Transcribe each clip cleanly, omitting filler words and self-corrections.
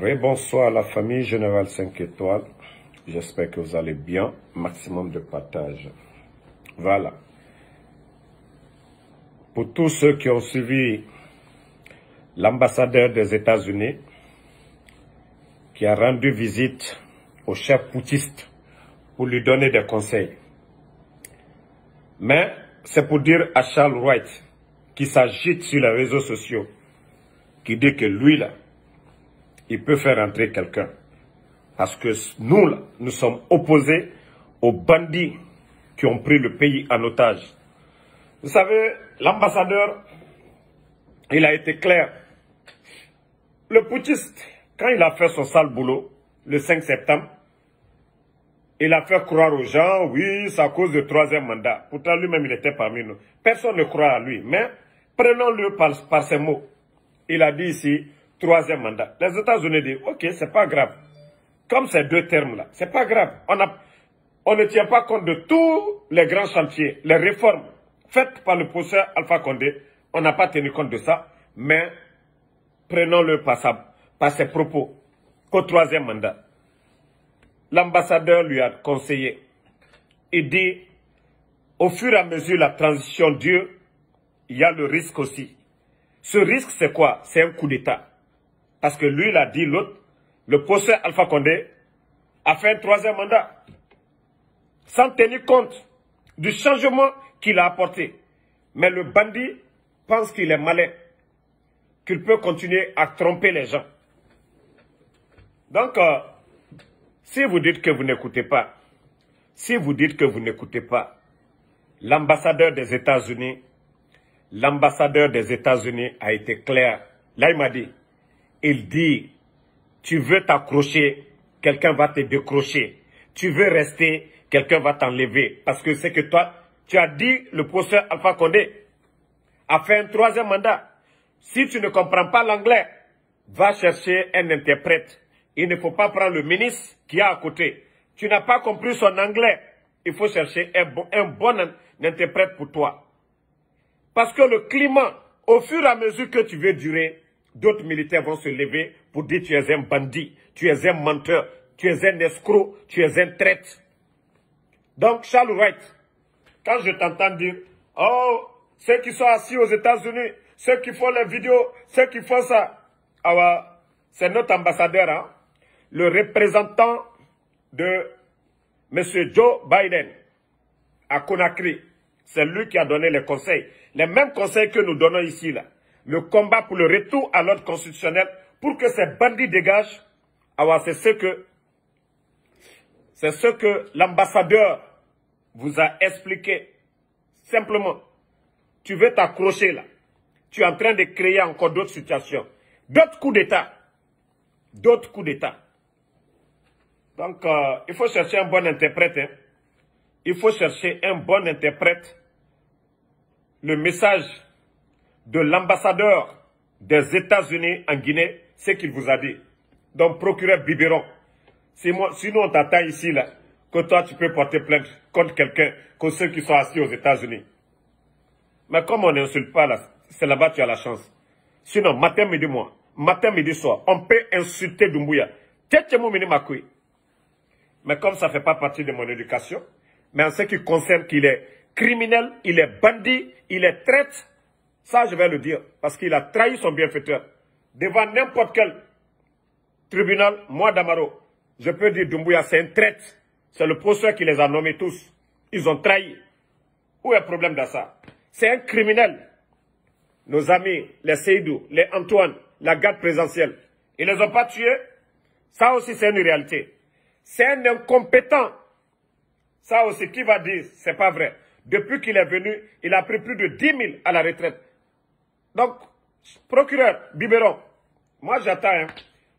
Bonsoir la famille Générale 5 étoiles. J'espère que vous allez bien. Maximum de partage. Voilà. Pour tous ceux qui ont suivi l'ambassadeur des États-Unis qui a rendu visite au chef putschiste pour lui donner des conseils. Mais c'est pour dire à Charles Wright qui s'agite sur les réseaux sociaux, qui dit que lui là, il peut faire entrer quelqu'un. Parce que nous là, nous sommes opposés aux bandits qui ont pris le pays en otage. Vous savez, l'ambassadeur, il a été clair. Le putschiste, quand il a fait son sale boulot, le 5 septembre, il a fait croire aux gens, oui, c'est à cause du troisième mandat. Pourtant, lui-même, il était parmi nous. Personne ne croit à lui. Mais prenons-le par ses mots. Il a dit ici, troisième mandat. Les États-Unis disent, ok, c'est pas grave. Comme ces deux termes-là, c'est pas grave. On ne tient pas compte de tous les grands chantiers, les réformes faites par le professeur Alpha Condé. On n'a pas tenu compte de ça. Mais prenons-le par ses propos qu'au troisième mandat. L'ambassadeur lui a conseillé. Il dit, au fur et à mesure de la transition Dieu, il y a le risque aussi. Ce risque, c'est quoi? C'est un coup d'État. Parce que lui, il a dit, l'autre, le professeur Alpha Condé a fait un troisième mandat. Sans tenir compte du changement qu'il a apporté. Mais le bandit pense qu'il est malin. Qu'il peut continuer à tromper les gens. Donc, si vous dites que vous n'écoutez pas, l'ambassadeur des États-Unis a été clair. Là, il m'a dit, tu veux t'accrocher, quelqu'un va te décrocher. Tu veux rester, quelqu'un va t'enlever. Parce que c'est que toi, tu as dit, le professeur Alpha Condé a fait un troisième mandat. Si tu ne comprends pas l'anglais, va chercher un interprète. Il ne faut pas prendre le ministre qui est à côté. Tu n'as pas compris son anglais. Il faut chercher un bon interprète pour toi. Parce que le climat, au fur et à mesure que tu veux durer, d'autres militaires vont se lever pour dire tu es un bandit, tu es un menteur, tu es un escroc, tu es un traître. Donc, Charles Wright, quand je t'entends dire, oh, ceux qui sont assis aux États-Unis, ceux qui font les vidéos, ceux qui font ça, c'est notre ambassadeur, hein, le représentant de M. Joe Biden à Conakry. C'est lui qui a donné les conseils. Les mêmes conseils que nous donnons ici, là. Le combat pour le retour à l'ordre constitutionnel, pour que ces bandits dégagent. C'est ce que l'ambassadeur vous a expliqué. Simplement, tu veux t'accrocher là. Tu es en train de créer encore d'autres situations. D'autres coups d'État. D'autres coups d'État. Donc, il faut chercher un bon interprète. Hein. Il faut chercher un bon interprète. Le message de l'ambassadeur des États-Unis en Guinée, c'est qu'il vous a dit. Donc, procureur Biberon, sinon on t'attend ici, là, que toi tu peux porter plainte contre quelqu'un, contre ceux qui sont assis aux États-Unis. Mais comme on n'insulte pas, là, c'est là-bas que tu as la chance. Sinon, matin, midi, soir, on peut insulter Doumbouya. Mais comme ça ne fait pas partie de mon éducation, mais en ce qui concerne qu'il est criminel, il est bandit, il est traître, ça je vais le dire, parce qu'il a trahi son bienfaiteur. Devant n'importe quel tribunal, moi Damaro, je peux dire Doumbouya c'est un traître. C'est le professeur qui les a nommés tous. Ils ont trahi. Où est le problème dans ça? C'est un criminel. Nos amis, les Seydou, les Antoine, la garde présidentielle, ils ne les ont pas tués. Ça aussi c'est une réalité. C'est un incompétent. Ça aussi, qui va dire, c'est pas vrai. Depuis qu'il est venu, il a pris plus de 10 000 à la retraite. Donc, procureur Biberon, moi j'attends, hein.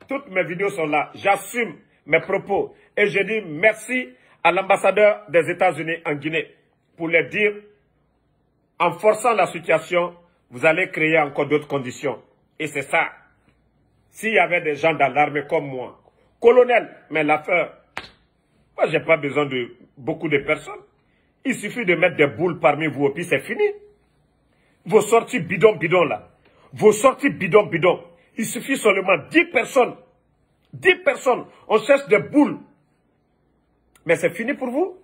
Toutes mes vidéos sont là. J'assume mes propos. Et je dis merci à l'ambassadeur des États-Unis en Guinée pour leur dire, en forçant la situation, vous allez créer encore d'autres conditions. Et c'est ça. S'il y avait des gens dans l'armée comme moi, colonel, mais l'affaire, moi j'ai pas besoin de beaucoup de personnes. Il suffit de mettre des boules parmi vous et puis c'est fini. Vos sorties bidon là. Vos sorties bidon. Il suffit seulement 10 personnes 10 personnes, on cherche des boules. Mais c'est fini pour vous.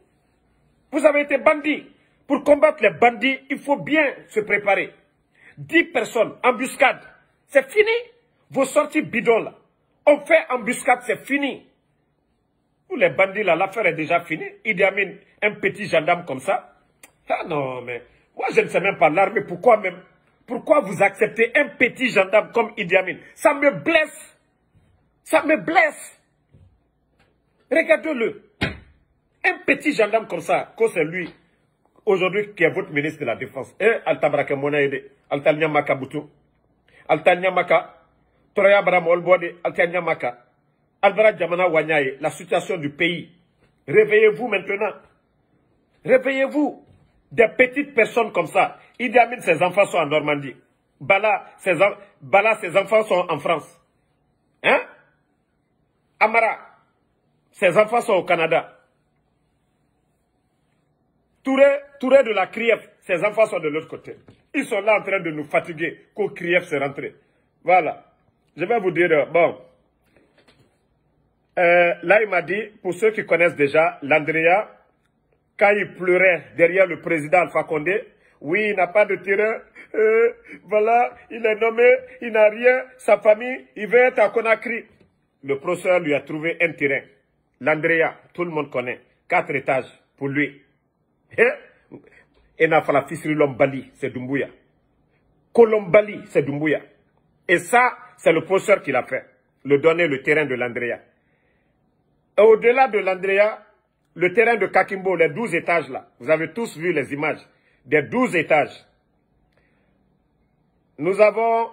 Vous avez été bandits. Pour combattre les bandits, il faut bien se préparer. 10 personnes, embuscade. C'est fini. Vos sorties bidons là. On fait embuscade, c'est fini. Vous les bandits là, l'affaire est déjà finie. Idi Amin, un petit gendarme comme ça. Ah non, mais moi je ne sais même pas l'armée. Pourquoi vous acceptez un petit gendarme comme Idi Amin? Ça me blesse. Ça me blesse. Regardez-le. Un petit gendarme comme ça, que c'est lui, aujourd'hui, qui est votre ministre de la Défense. Altabrake Monaïde, Altalnya Maka Boutou, Altalnya Maka, Troya Bram Olbode, Altalnya Maka, Albara Djamana Wanyaye, la situation du pays. Réveillez-vous maintenant. Réveillez-vous. Des petites personnes comme ça. Idi Amin, ses enfants sont en Normandie. Bala, ses enfants sont en France. Hein? Amara, ses enfants sont au Canada. Touré de la Krief, ses enfants sont de l'autre côté. Ils sont là en train de nous fatiguer, qu'au Krief s'est rentré. Voilà. Je vais vous dire, bon. Là, il m'a dit, pour ceux qui connaissent déjà, l'Andrea, quand il pleurait derrière le président Alpha Condé, oui, il n'a pas de terrain, voilà, il est nommé, il n'a rien, sa famille, il veut être à Conakry. Le professeur lui a trouvé un terrain. L'Andrea, tout le monde connaît, 4 étages pour lui. Et Nafalafisri Lombali, c'est Doumbouya. Colombali, c'est Doumbouya. Et ça, c'est le professeur qui l'a fait. Le donner le terrain de l'Andrea. Et au-delà de l'Andrea, le terrain de Kakimbo, les 12 étages là, vous avez tous vu les images des 12 étages. Nous avons,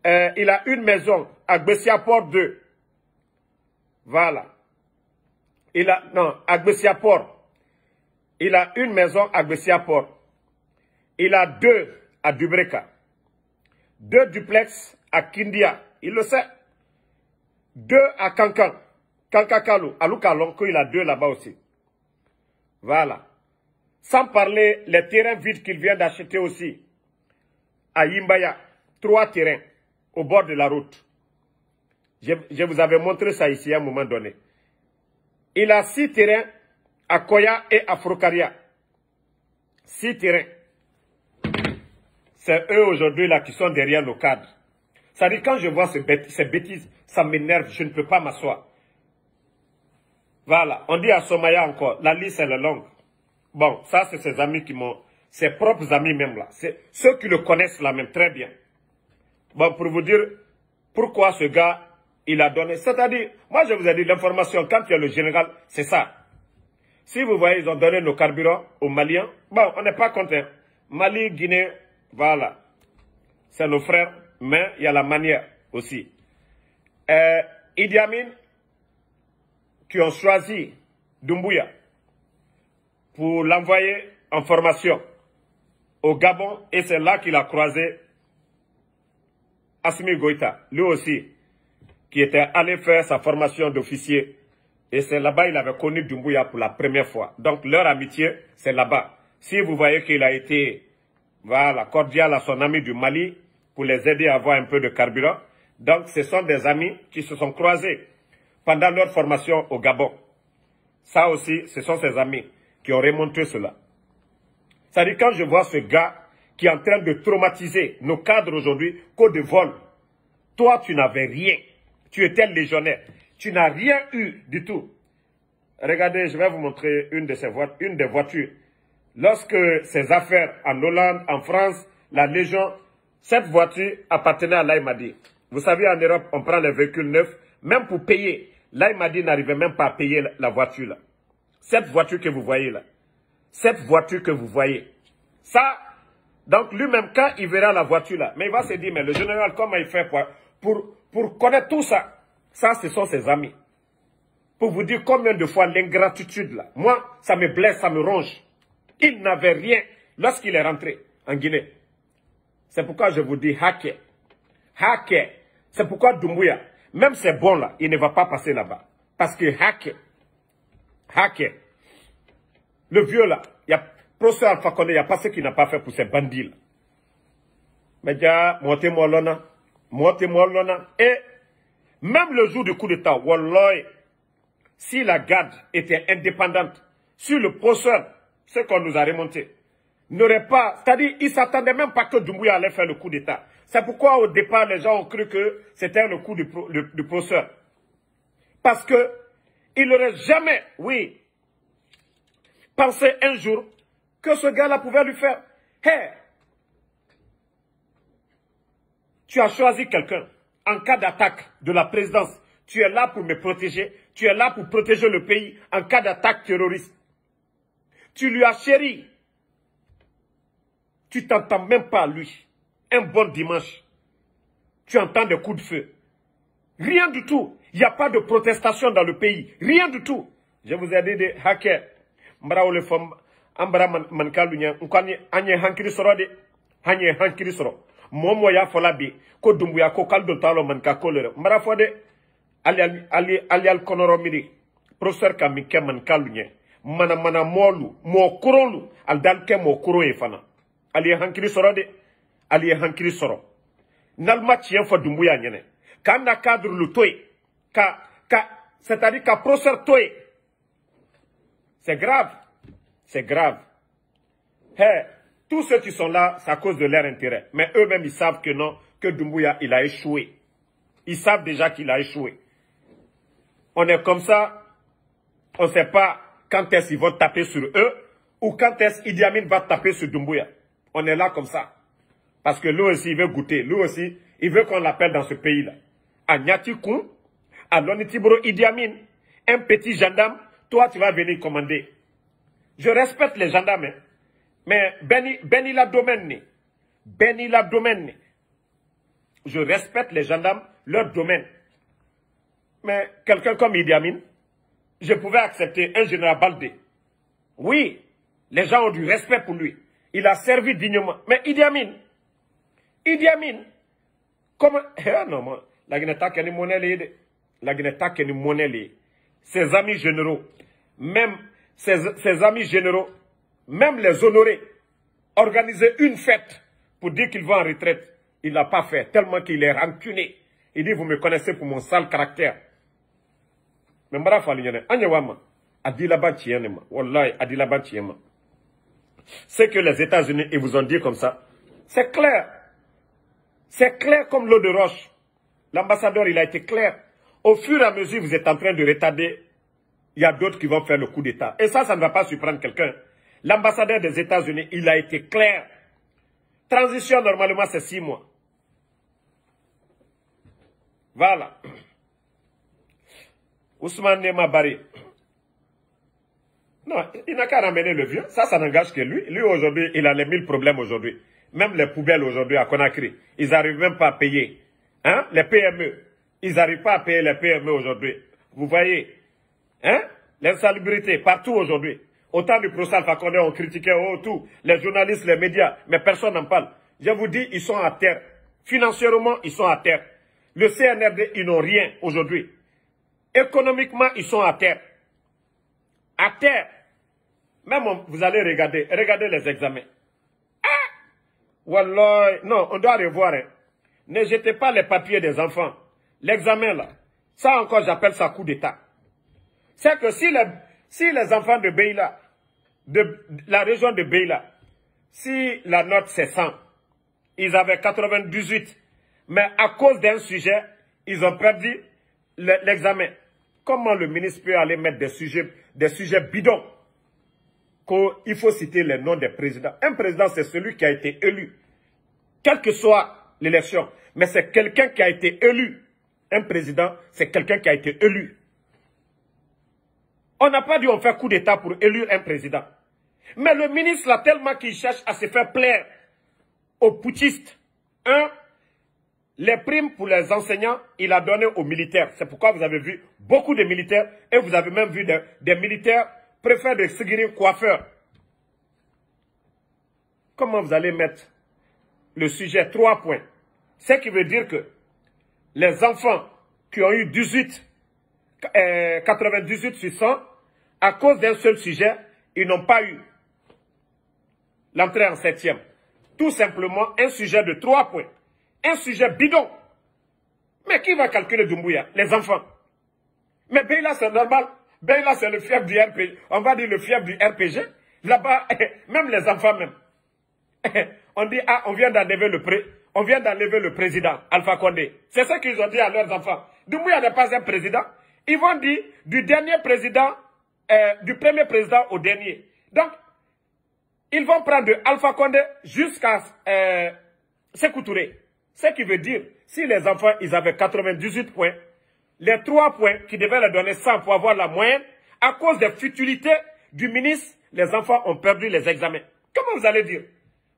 il a une maison à Gbessiaport 2. Voilà. À Gbessiaport. Il a une maison à Gbessiaport. Il a 2 à Dubreka. 2 duplex à Kindia. Il le sait. 2 à Kankan. Kankakalu, à Lukalonko, il a 2 là-bas aussi. Voilà. Sans parler les terrains vides qu'il vient d'acheter aussi. À Yimbaya, 3 terrains au bord de la route. Je vous avais montré ça ici à un moment donné. Il a 6 terrains à Koya et à Frokaria. 6 terrains. C'est eux aujourd'hui là qui sont derrière le cadre. Ça dit quand je vois ces bêtises, ça m'énerve, je ne peux pas m'asseoir. Voilà, on dit à Somaya encore, la liste elle est longue. Bon, ça c'est ses amis qui m'ont, ses propres amis même là. C'est ceux qui le connaissent là même très bien. Bon, pour vous dire pourquoi ce gars, il a donné. C'est-à-dire, moi je vous ai dit l'information, quand il y a le général, c'est ça. Si vous voyez, ils ont donné nos carburants aux Maliens. Bon, on n'est pas content. Mali, Guinée, voilà. C'est nos frères, mais il y a la manière aussi. Idi Amin, qui ont choisi Doumbouya pour l'envoyer en formation au Gabon, et c'est là qu'il a croisé Assimi Goïta, lui aussi, qui était allé faire sa formation d'officier. Et c'est là-bas qu'il avait connu Doumbouya pour la première fois. Donc leur amitié, c'est là-bas. Si vous voyez qu'il a été, voilà, cordial à son ami du Mali pour les aider à avoir un peu de carburant, donc ce sont des amis qui se sont croisés pendant leur formation au Gabon. Ça aussi, ce sont ses amis qui ont remonté cela. C'est-à-dire quand je vois ce gars qui est en train de traumatiser nos cadres aujourd'hui, code de vol. Toi, tu n'avais rien. Tu étais légionnaire. Tu n'as rien eu du tout. Regardez, je vais vous montrer une des voitures. Lorsque ces affaires en Hollande, en France, la Légion, cette voiture appartenait à l'Aïmadi. Vous savez, en Europe, on prend les véhicules neufs, même pour payer. L'Aïmadi n'arrivait même pas à payer la voiture là. Cette voiture que vous voyez là. Cette voiture que vous voyez. Ça, donc lui-même, quand il verra la voiture là, mais il va se dire, mais le général, comment il fait pour connaître tout ça? Ça, ce sont ses amis. Pour vous dire combien de fois l'ingratitude là. Moi, ça me blesse, ça me ronge. Il n'avait rien lorsqu'il est rentré en Guinée. C'est pourquoi je vous dis hacker. Hacker. C'est pourquoi Doumbouya, même c'est bon là, il ne va pas passer là-bas. Parce que hacker. Hacker. Le vieux là, il y a professeur Alpha Condé, il n'y a pas ce qu'il n'a pas fait pour ces bandits là. Mais déjà, monté-moi l'ona. Et Même le jour du coup d'État, Wallah, si la garde était indépendante, sur le procès, ce qu'on nous a remonté, n'aurait pas, c'est-à-dire, ils ne s'attendaient même pas que Doumbouya allait faire le coup d'État. C'est pourquoi au départ, les gens ont cru que c'était le coup du procès. Parce que il n'aurait jamais, oui, pensé un jour que ce gars-là pouvait lui faire. Hey, tu as choisi quelqu'un en cas d'attaque de la présidence. Tu es là pour me protéger. Tu es là pour protéger le pays en cas d'attaque terroriste. Tu lui as chéri. Tu t'entends même pas à lui. Un bon dimanche. Tu entends des coups de feu. Rien du tout. Il n'y a pas de protestation dans le pays. Rien du tout. Je vous ai dit de hacker. Mbara ole fom ambara mankalu nya nkwani anye hankiri soro de. Anye hankiri soro. Momo ya fola bi ko Doumbouya ko kaldo talo manka kolere. Mbara fode ali konoro miri. Professeur Kamike mankalu nya. Mana molu mo kurolu al dalke mo kuro e fana. Ali hankiri soro de. Ali hankiri soro. Nalma tien fa Doumbouya nyene. Quand na cadre le toy, c'est-à-dire qu'à professeur toy, c'est grave. C'est grave. Hey, tous ceux qui sont là, c'est à cause de leur intérêt. Mais eux-mêmes, ils savent que non, que Doumbouya, il a échoué. Ils savent déjà qu'il a échoué. On est comme ça, on ne sait pas quand est-ce qu'ils vont taper sur eux, ou quand est-ce Idi Amin va taper sur Doumbouya. On est là comme ça. Parce que lui aussi, il veut goûter. Lui aussi, il veut qu'on l'appelle dans ce pays-là. À Nyatikoun, à Lonitiboro Idi Amin, un petit gendarme, toi, tu vas venir commander. Je respecte les gendarmes, hein. Mais Beni la domaine, je respecte les gendarmes, leur domaine. Mais quelqu'un comme Idi Amin, je pouvais accepter un général Baldé. Oui, les gens ont du respect pour lui. Il a servi dignement. Mais Idi Amin, comment... non, moi, la Guinée-Ta qui est monnaie, ses amis généraux, même ses amis généraux, même les honorés, organiser une fête pour dire qu'il va en retraite. Il n'a pas fait, tellement qu'il est rancuné. Il dit, vous me connaissez pour mon sale caractère. Mais c'est que les États-Unis, ils vous ont dit comme ça. C'est clair. C'est clair comme l'eau de roche. L'ambassadeur, il a été clair. Au fur et à mesure, vous êtes en train de retarder. Il y a d'autres qui vont faire le coup d'État. Et ça ne va pas surprendre quelqu'un. L'ambassadeur des États-Unis, il a été clair. Transition, normalement, c'est 6 mois. Voilà. Ousmane Nema Bari. Non, il n'a qu'à ramener le vieux. Ça n'engage que lui. Lui, aujourd'hui, il a les 1000 problèmes aujourd'hui. Même les poubelles aujourd'hui à Conakry. Ils n'arrivent même pas à payer. Hein? Les PME. Ils n'arrivent pas à payer les PME aujourd'hui. Vous voyez? Hein? L'insalubrité, partout aujourd'hui. Autant du procès Alpha Condé, on critiquait tout. Les journalistes, les médias, mais personne n'en parle. Je vous dis, ils sont à terre. Financièrement, ils sont à terre. Le CNRD, ils n'ont rien aujourd'hui. Économiquement, ils sont à terre. À terre. Même vous allez regardez les examens. Ah! Wallah, non, on doit revoir. Hein. Ne jetez pas les papiers des enfants. L'examen là, ça encore j'appelle ça coup d'État. C'est que si les enfants de Beila, de la région de Beila, si la note c'est 100, ils avaient 98, mais à cause d'un sujet, ils ont perdu l'examen. Comment le ministre peut aller mettre des sujets bidons? Il faut citer les noms des présidents. Un président, c'est celui qui a été élu. Quelle que soit l'élection. Mais c'est quelqu'un qui a été élu. Un président, c'est quelqu'un qui a été élu. On n'a pas dit on fait coup d'État pour élire un président. Mais le ministre, là, tellement qu'il cherche à se faire plaire aux putschistes. Les primes pour les enseignants, il a donné aux militaires. C'est pourquoi vous avez vu beaucoup de militaires et vous avez même vu des militaires préfèrent de seguir coiffeur. Comment vous allez mettre le sujet 3 points? Ce qui veut dire que les enfants qui ont eu 98 sur 100, à cause d'un seul sujet, ils n'ont pas eu l'entrée en 7e. Tout simplement un sujet de 3 points. Un sujet bidon. Mais qui va calculer Doumbouya? Les enfants. Mais Beila, c'est normal. Beila, c'est le fief du RPG. On va dire le fief du RPG. Là-bas, même les enfants même. On dit, ah, on vient d'enlever le président, Alpha Condé. C'est ça qu'ils ont dit à leurs enfants. Doumbouya n'est pas un président. Ils vont dire du dernier président, du premier président au dernier. Donc, ils vont prendre de Alpha Condé jusqu'à Sékou Touré. Ce qui veut dire, si les enfants, ils avaient 98 points, les 3 points qui devaient leur donner 100 pour avoir la moyenne, à cause des futilités du ministre, les enfants ont perdu les examens. Comment vous allez dire?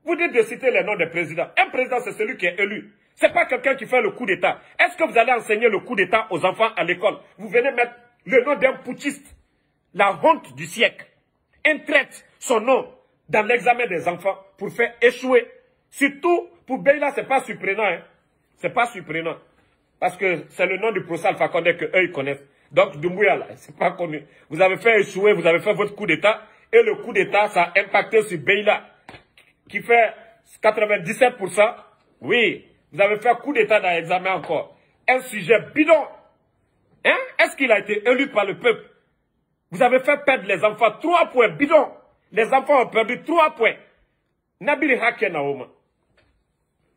Vous dites de citer les noms des présidents. Un président, c'est celui qui est élu. Ce n'est pas quelqu'un qui fait le coup d'État. Est-ce que vous allez enseigner le coup d'État aux enfants à l'école? Vous venez mettre le nom d'un putschiste, la honte du siècle. Un traite son nom dans l'examen des enfants pour faire échouer. Surtout, pour Beila, ce n'est pas surprenant. Hein. Ce n'est pas surprenant. Parce que c'est le nom du procès Alpha Condé qu'eux, ils connaissent. Donc, Doumbouya, là, c'est pas connu. Vous avez fait échouer, vous avez fait votre coup d'État. Et le coup d'État, ça a impacté sur Beila, qui fait 97%. Oui, vous avez fait coup d'État dans l'examen encore. Un sujet bidon. Hein? Est-ce qu'il a été élu par le peuple? Vous avez fait perdre les enfants 3 points bidon. Les enfants ont perdu 3 points. Nabil Hakenaoma.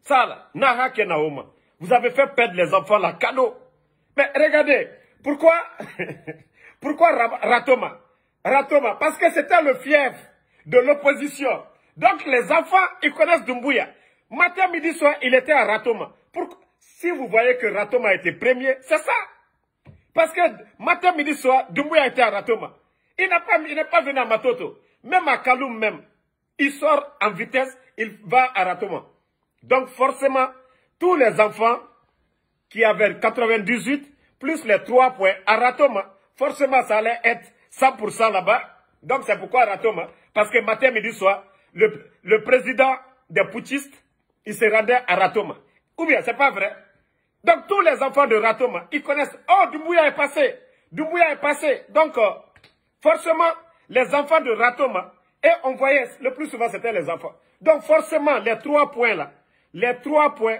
Ça là, na Hakenaoma. Vous avez fait perdre les enfants la cadeau. Mais regardez, pourquoi Ratoma? Ratoma, parce que c'était le fief de l'opposition. Donc les enfants, ils connaissent Doumbouya. Matin, midi, soir, il était à Ratoma. Si vous voyez que Ratoma était premier, c'est ça. Parce que matin, midi, soir, Doumbouya était à Ratoma. Il n'est pas venu à Matoto. Même à Kaloum même. Il sort en vitesse, il va à Ratoma. Donc forcément, tous les enfants qui avaient 98, plus les 3 points à Ratoma, forcément ça allait être 100% là-bas. Donc c'est pourquoi Ratoma, parce que matin, midi, soir, le président des putschistes, il se rendait à Ratoma. Ou bien, c'est pas vrai. Donc tous les enfants de Ratoma, ils connaissent, oh, Doumbouya est passé. Doumbouya est passé. Donc, forcément, les enfants de Ratoma, et on voyait, le plus souvent c'était les enfants. Donc forcément, les 3 points là, les 3 points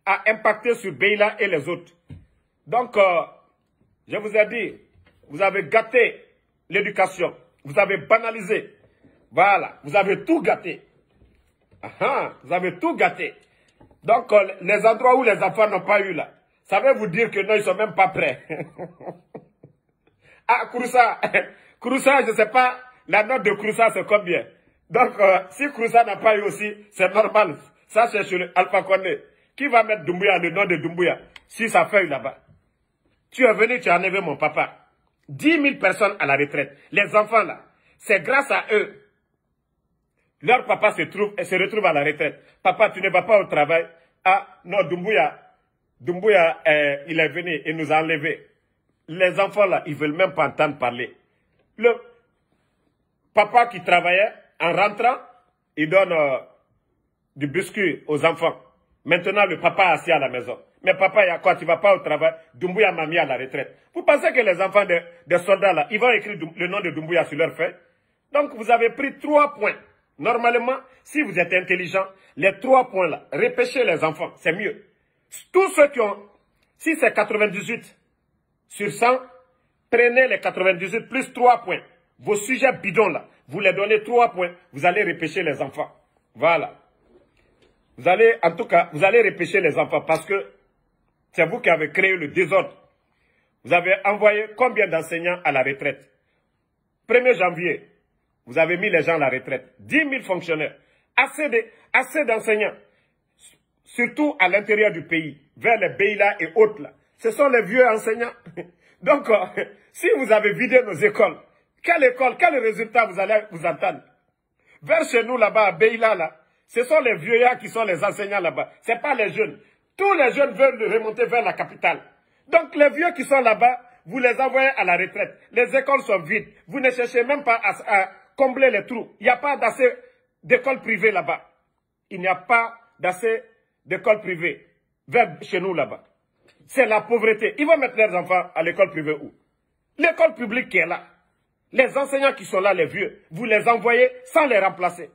a impacté sur Beila et les autres. Donc, je vous ai dit, vous avez gâté l'éducation, vous avez banalisé. Voilà, vous avez tout gâté. Vous avez tout gâté. Donc, les endroits où les enfants n'ont pas eu là, ça veut vous dire que non, ils ne sont même pas prêts. Ah, Kouroussa, Kouroussa, je ne sais pas, la note de Kouroussa c'est combien? Donc, si Kouroussa n'a pas eu aussi, c'est normal. Ça, c'est sur Alpha Condé. Qui va mettre Doumbouya, le nom de Doumbouya, sur sa feuille là-bas? Tu es venu, tu as enlevé mon papa. 10 000 personnes à la retraite. Les enfants là, c'est grâce à eux. Leur papa se retrouve à la retraite. Papa, tu ne vas pas au travail. Ah, non, Doumbouya, il est venu, il nous a enlevés. Les enfants là, ils ne veulent même pas entendre parler. Le papa qui travaillait, en rentrant, il donne du biscuit aux enfants. Maintenant, le papa est assis à la maison. Mais papa, il y a quoi? Tu ne vas pas au travail? Doumbouya m'a mis à la retraite. Vous pensez que les enfants des soldats là, ils vont écrire le nom de Doumbouya sur leur feuille? Donc, vous avez pris 3 points. Normalement, si vous êtes intelligent, les 3 points là, repêchez les enfants, c'est mieux. Tous ceux qui ont, si c'est 98 sur 100, prenez les 98 plus 3 points. Vos sujets bidons là, vous les donnez 3 points, vous allez repêcher les enfants. Voilà. Vous allez, en tout cas, vous allez repêcher les enfants parce que c'est vous qui avez créé le désordre. Vous avez envoyé combien d'enseignants à la retraite? 1er janvier. Vous avez mis les gens à la retraite. 10 000 fonctionnaires. Assez d'enseignants. Surtout à l'intérieur du pays. Vers les Beila et autres là. Ce sont les vieux enseignants. Donc, si vous avez vidé nos écoles, quel résultat vous allez vous entendre? Vers chez nous là-bas, à Beila là, ce sont les vieillards qui sont les enseignants là-bas. Ce n'est pas les jeunes. Tous les jeunes veulent remonter vers la capitale. Donc, les vieux qui sont là-bas, vous les envoyez à la retraite. Les écoles sont vides. Vous ne cherchez même pas à combler les trous. Il n'y a pas d'assez d'écoles privées là-bas. Il n'y a pas d'assez d'écoles privées vers chez nous là-bas. C'est la pauvreté. Ils vont mettre leurs enfants à l'école privée où? L'école publique qui est là. Les enseignants qui sont là, les vieux, vous les envoyez sans les remplacer.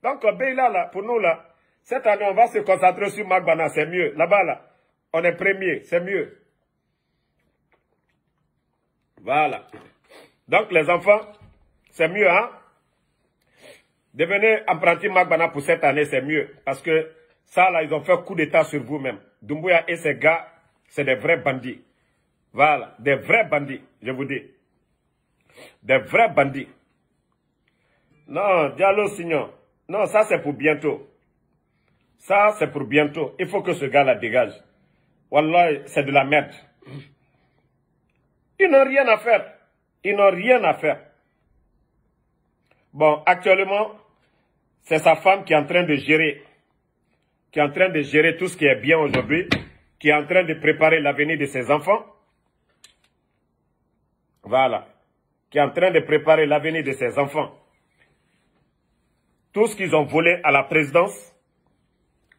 Donc, Beila, là, pour nous, là, cette année, on va se concentrer sur Magbana, c'est mieux. Là-bas, là, On est premier, c'est mieux. Voilà. Donc les enfants, c'est mieux, hein? Devenez apprenti Magbana pour cette année, c'est mieux. Parce que ça, là, ils ont fait coup d'état sur vous-même. Doumbouya et ses gars, c'est des vrais bandits. Voilà, des vrais bandits, je vous dis. Des vrais bandits. Non, Diallo Signon. Non, ça c'est pour bientôt. Ça c'est pour bientôt. Il faut que ce gars-là dégage. Wallah, c'est de la merde. Ils n'ont rien à faire. Ils n'ont rien à faire. Bon, actuellement, c'est sa femme qui est en train de gérer. Qui est en train de gérer tout ce qui est bien aujourd'hui. Qui est en train de préparer l'avenir de ses enfants. Voilà. Qui est en train de préparer l'avenir de ses enfants. Tout ce qu'ils ont volé à la présidence,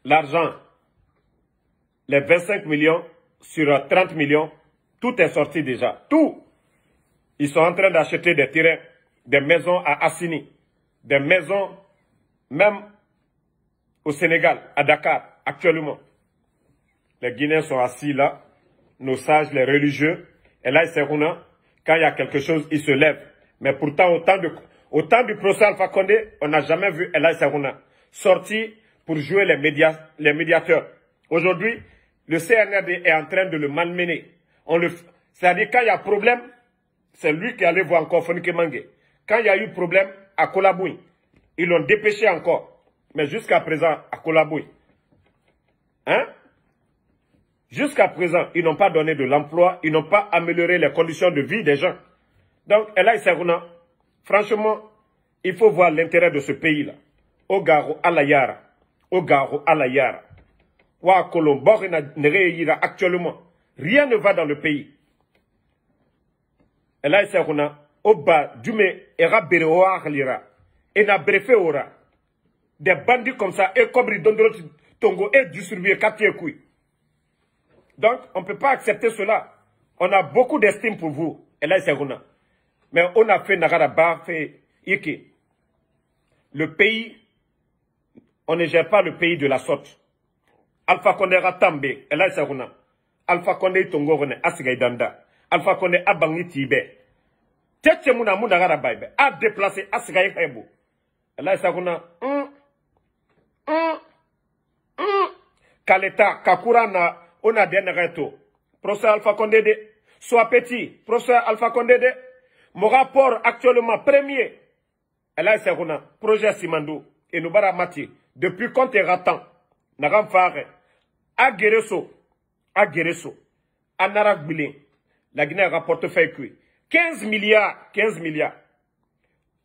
l'argent, les 25 millions sur 30 millions, tout est sorti déjà. Tout. Ils sont en train d'acheter des terrains, des maisons à Assini, des maisons même au Sénégal, à Dakar, actuellement. Les Guinéens sont assis là, nos sages, les religieux, et là, ils se roulent. Quand il y a quelque chose, ils se lèvent. Mais pourtant, au temps du procès Alpha Condé, on n'a jamais vu Elaï Sarouna sorti pour jouer les médiateurs. Aujourd'hui, le CNRD est en train de le malmener. C'est-à-dire, quand il y a problème, c'est lui qui allait voir encore Fonike Mange. Quand il y a eu problème à Kolabouy, ils l'ont dépêché encore. Mais jusqu'à présent, à Kolabouy, hein? Jusqu'à présent, ils n'ont pas donné de l'emploi, ils n'ont pas amélioré les conditions de vie des gens. Donc, Elaï Sarouna, franchement, il faut voir l'intérêt de ce pays-là. Au Garo Alayara. Au Garo Alayara. Wa Kolombo actuellement. Rien ne va dans le pays. Et là, c'est qu'on a au bas du era berewa lira. Et n'a brefé ora. Des bandits comme ça, et comme Ridondro Tongo et du surveiller quartier couille. Donc, on ne peut pas accepter cela. On a beaucoup d'estime pour vous. Et là, c'est qu'on a. Mais on a fait Nagaraba, fait Ike. Le pays, on ne gère pas le pays de la sorte. Alpha Condé Ratambe, et là c'est Runa. Alpha Condé Tongorone, Asigaïdanda. Alpha Condé Abangi Tibé. Tete Mouna Nagaraba, a déplacé Asigaï Hebo. Et là c'est Runa. Kaleta, Kakurana, on a dénégato. Procès Alpha Condé de. Soit petit, procès Alpha Condé de. Mon rapport actuellement premier, là c'est un projet Simandou et nous baramati depuis quand tu es ratant, n'agam fare, à Guéresso, à Naragbilin, la Guinée rapporte fait 15 milliards,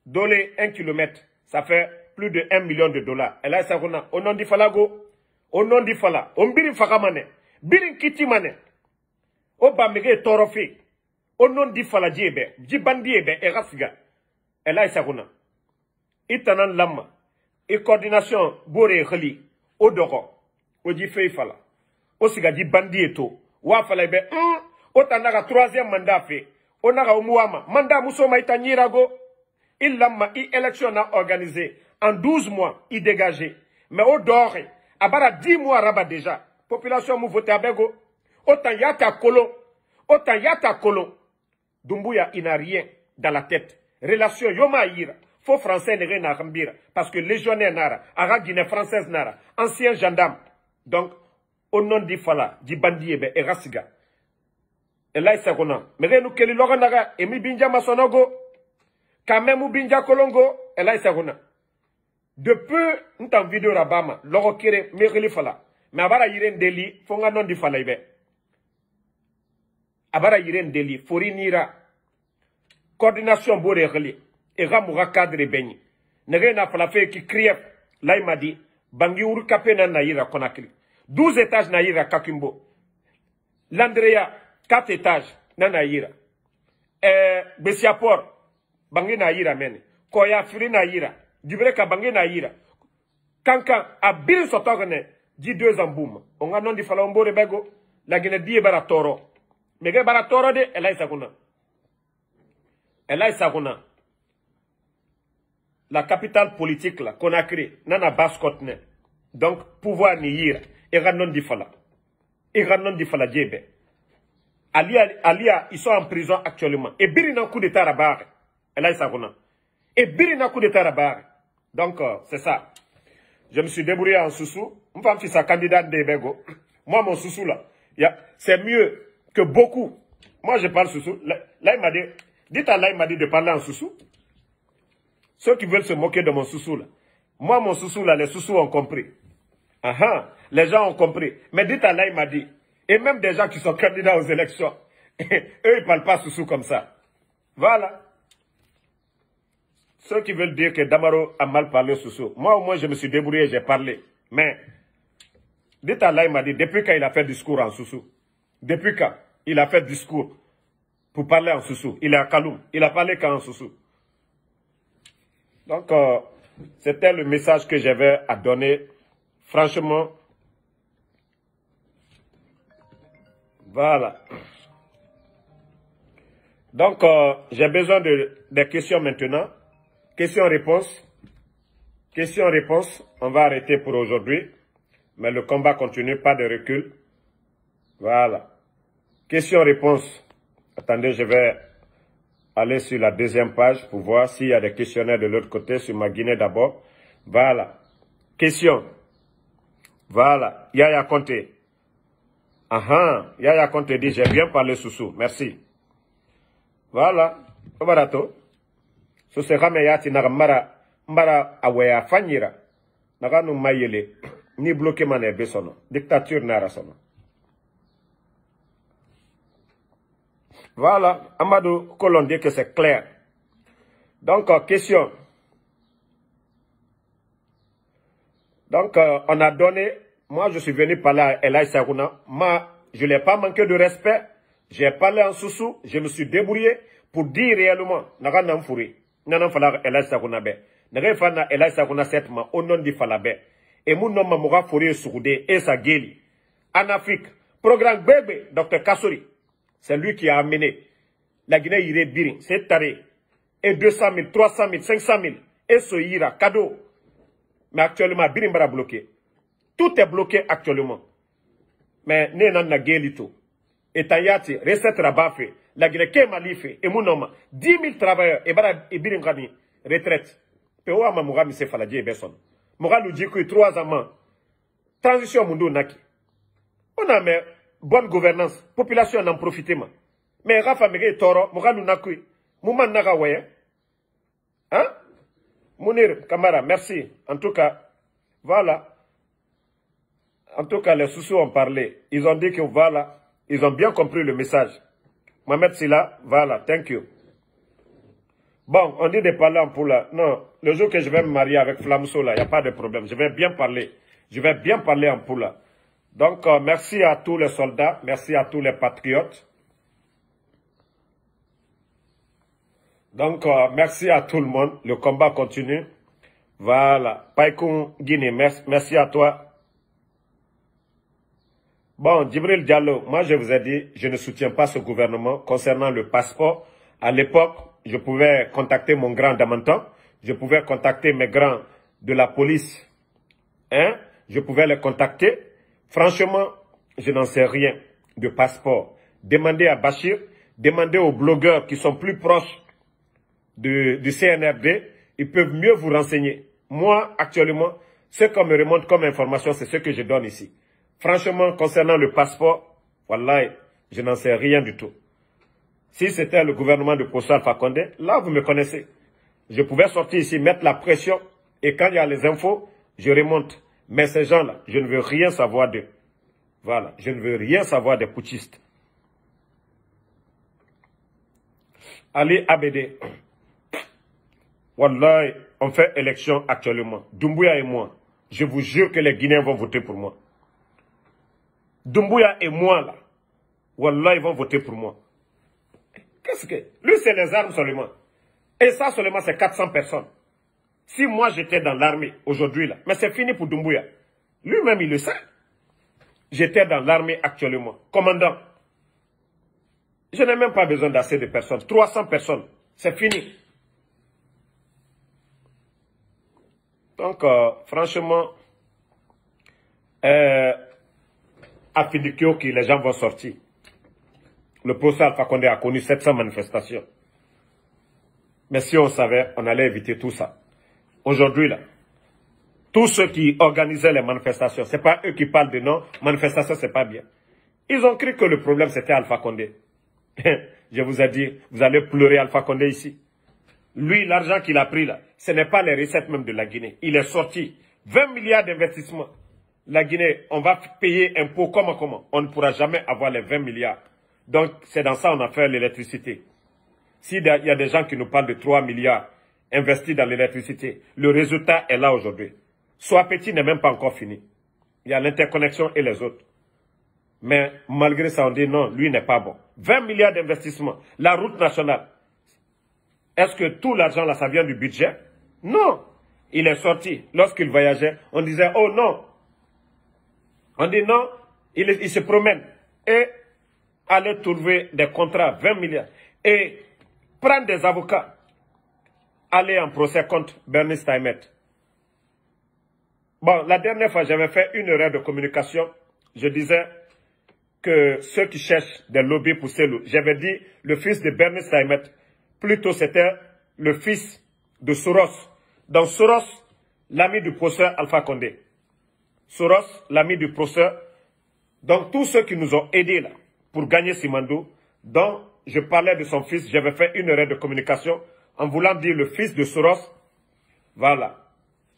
dollar 1 kilomètre, ça fait plus de 1 million de dollars. Et là c'est un au nom du Falago, au nom du Fala, on birin fakamane, birin kitimane, au bamege torofi. Au nom di fala djebe, djibandi ebe, et rasiga. Et là, il s'aguna. Itanan lama. Et coordination, bore khali, au doro. Au di fei fala. Au siga djibandi eto. Wa fala ebe, au tanaga troisième mandat fait. Au naga umuama. Mandat musoma itanyirago. Il lama, il élection a organisé. En 12 mois, il dégagé. Mais au dore, abara 10 mois rabat déjà. Population mou voté abego. Autant yata kolon. Autant yata kolon. Doumbouya, il n'a rien dans la tête. Relation Yoma Ira. Faux français n'est rien à rambira. Parce que légionnaire nara. Ara Guinée française nara. Ancien gendarme. Donc, au nom d'Ifala, du bandit et Rasiga. Et là, il s'est qu'on a. Mais nous, Kelly Loranaga, et mi binja masonogo. Quand même, ou binja kolongo. Et là, il s'est qu'on a. Depuis, nous t'en vidéo rabama. Loro kere, me fala. Mais abara yiren deli, fonga non d'Ifala ibe. Abara yiren deli, fori nira. Coordination bore reli. Et ramura cadre beni. Nere na falafe qui crie. Là il m'a dit, bangi uru kapena naïra konakri. 12 étages naïra kakimbo. L'Andrea, 4 étages na naïra. Bessiaport, bangi naïra mene. Koya firi naïra. Dubreka bangi naïra. Kankan, a bil sotogene, di 2 ans boum. On a non di falombo rebego. La Guinée di baratoro. Mais que baratoro de, elle a isakuna. Elle a isakuna. La capitale politique là, qu'on a créée, nana baskotne. Donc, pouvoir ni yira. Et non di fala. Iranon di Faladjebe. Ils sont en prison actuellement. Et Birina coup d'état à barre. Et là, ils savent. Et Birina coup d'état à barre. Donc, c'est ça. Je me suis débrouillé en Soussou. Une femme qui est candidat de Bego. Moi, mon Soussou, là, c'est mieux que beaucoup. Moi, je parle Soussou. Là, il m'a dit, dites à là, il m'a dit de parler en Soussou. Ceux qui veulent se moquer de mon Soussou, là. Moi, mon Soussou, là, les Soussous ont compris. Les gens ont compris. Mais dites à là, il m'a dit. Et même des gens qui sont candidats aux élections. Eux, ils ne parlent pas Soussou comme ça. Voilà. Ceux qui veulent dire que Damaro a mal parlé Soussou. Moi, au moins, je me suis débrouillé, j'ai parlé. Mais, dites à là, il m'a dit, depuis quand il a fait discours en Soussou? Depuis quand il a fait discours pour parler en Soussou? Il est à Kaloum. Il a parlé quand en Soussou? Donc, c'était le message que j'avais à donner. Franchement, voilà. Donc, j'ai besoin des questions maintenant. Questions-réponses. Questions-réponses. On va arrêter pour aujourd'hui. Mais le combat continue, pas de recul. Voilà. Questions-réponses. Attendez, je vais aller sur la deuxième page pour voir s'il y a des questionnaires de l'autre côté, sur ma Guinée d'abord. Voilà. Question. Voilà. Yaya Conté. Yaya Conté dit, j'ai bien parlé Soussou. Merci. Voilà. Obarato. So se rame yati na mara awaya fanyira. Naga no mayele. Ni bloqué mané besono. Dictature nara sono. Voilà. Amadou Colon dit que c'est clair. Donc, question. Donc, on a donné. Moi, je suis venu parler à Elaï Sarouna. Je ne l'ai pas manqué de respect. J'ai parlé en Soussou. Je me suis débrouillé pour dire réellement. Naga namfouri. Nanan fala Elaï Sarouna be. Naga fana Elaï Sarouna setma. Au nom di fala be. Et mon nom mamoura fourri soudé. Et sa guéli. En Afrique. Programme bébé. Dr Kassori. C'est lui qui a amené la Guinée Iré Birin. C'est taré. Et 200 000, 300 000, 500 000. Et ce ira. Cadeau. Mais actuellement, Birin bara bloqué. Tout est bloqué actuellement. Mais Nénan na Gélito. Et Tayati, recette rabat fait. La Guinée Kémali fait. Et mon nom, 10 000 travailleurs. Et bara et Birin Gani, retraite. Pewa Mamoura Mise Faladji et Besson. Moura nous dit que 3 ans. Transition Mundo Naki. On a mais bonne gouvernance. Population en profite. Mais Rafa Mege Toro, Moura nous Nakui. Mouman Nagawaye. Hein? Mounir Kamara, merci. En tout cas, voilà. En tout cas, les Soussous ont parlé. Ils ont dit que voilà, ils ont bien compris le message. Mohamed Silla, voilà, thank you. Bon, on dit de parler en poula. Non, le jour que je vais me marier avec Flamso, là, il n'y a pas de problème. Je vais bien parler. Je vais bien parler en poula. Donc, merci à tous les soldats. Merci à tous les patriotes. Donc, merci à tout le monde. Le combat continue. Voilà. Paikoun Guinée, merci à toi. Bon, Djibril Diallo, moi je vous ai dit, je ne soutiens pas ce gouvernement concernant le passeport. À l'époque, je pouvais contacter mon grand Damantan. Je pouvais contacter mes grands de la police. Hein? Je pouvais les contacter. Franchement, je n'en sais rien de passeport. Demandez à Bachir, demandez aux blogueurs qui sont plus proches du CNRD, ils peuvent mieux vous renseigner. Moi, actuellement, ce qu'on me remonte comme information, c'est ce que je donne ici. Franchement, concernant le passeport, wallahi, je n'en sais rien du tout. Si c'était le gouvernement de Kosso Alpha Condé, là, vous me connaissez. Je pouvais sortir ici, mettre la pression, et quand il y a les infos, je remonte. Mais ces gens-là, je ne veux rien savoir d'eux. Voilà, je ne veux rien savoir des putschistes. Ali Abédé. Wallahi, on fait élection actuellement. Doumbouya et moi, je vous jure que les Guinéens vont voter pour moi. Doumbouya et moi, là, Wallah, ils vont voter pour moi. Qu'est-ce que... Lui, c'est les armes seulement. Et ça seulement, c'est 400 personnes. Si moi, j'étais dans l'armée aujourd'hui, là, mais c'est fini pour Doumbouya. Lui-même, il le sait. J'étais dans l'armée actuellement. Commandant. Je n'ai même pas besoin d'assez de personnes. 300 personnes. C'est fini. Donc, franchement, à Fidikio que les gens vont sortir. Le procès Alpha Condé a connu 700 manifestations. Mais si on savait, on allait éviter tout ça. Aujourd'hui, là, tous ceux qui organisaient les manifestations, ce n'est pas eux qui parlent de non, manifestation, ce n'est pas bien. Ils ont cru que le problème, c'était Alpha Condé. Je vous ai dit, vous allez pleurer Alpha Condé ici. Lui, l'argent qu'il a pris là, ce n'est pas les recettes même de la Guinée. Il est sorti 20 milliards d'investissements. La Guinée, on va payer impôts comment. On ne pourra jamais avoir les 20 milliards. Donc, c'est dans ça qu'on a fait l'électricité. S'il y a des gens qui nous parlent de 3 milliards investis dans l'électricité, le résultat est là aujourd'hui. Soit Petit n'est même pas encore fini. Il y a l'interconnexion et les autres. Mais malgré ça, on dit non, lui n'est pas bon. 20 milliards d'investissements. La route nationale. Est-ce que tout l'argent là, ça vient du budget? Non. Il est sorti. Lorsqu'il voyageait, on disait, oh non. On dit non, il se promène. Et aller trouver des contrats, 20 milliards. Et prendre des avocats. Aller en procès contre Bernie Steinmetz. Bon, la dernière fois, j'avais fait une erreur de communication. Je disais que ceux qui cherchent des lobbies pour Cellou, j'avais dit le fils de Bernie Steinmetz. Plutôt, c'était le fils de Soros. Donc, Soros, l'ami du professeur Alpha Condé. Soros, l'ami du professeur. Donc, tous ceux qui nous ont aidés là, pour gagner Simandou, dont je parlais de son fils, j'avais fait une erreur de communication en voulant dire le fils de Soros. Voilà.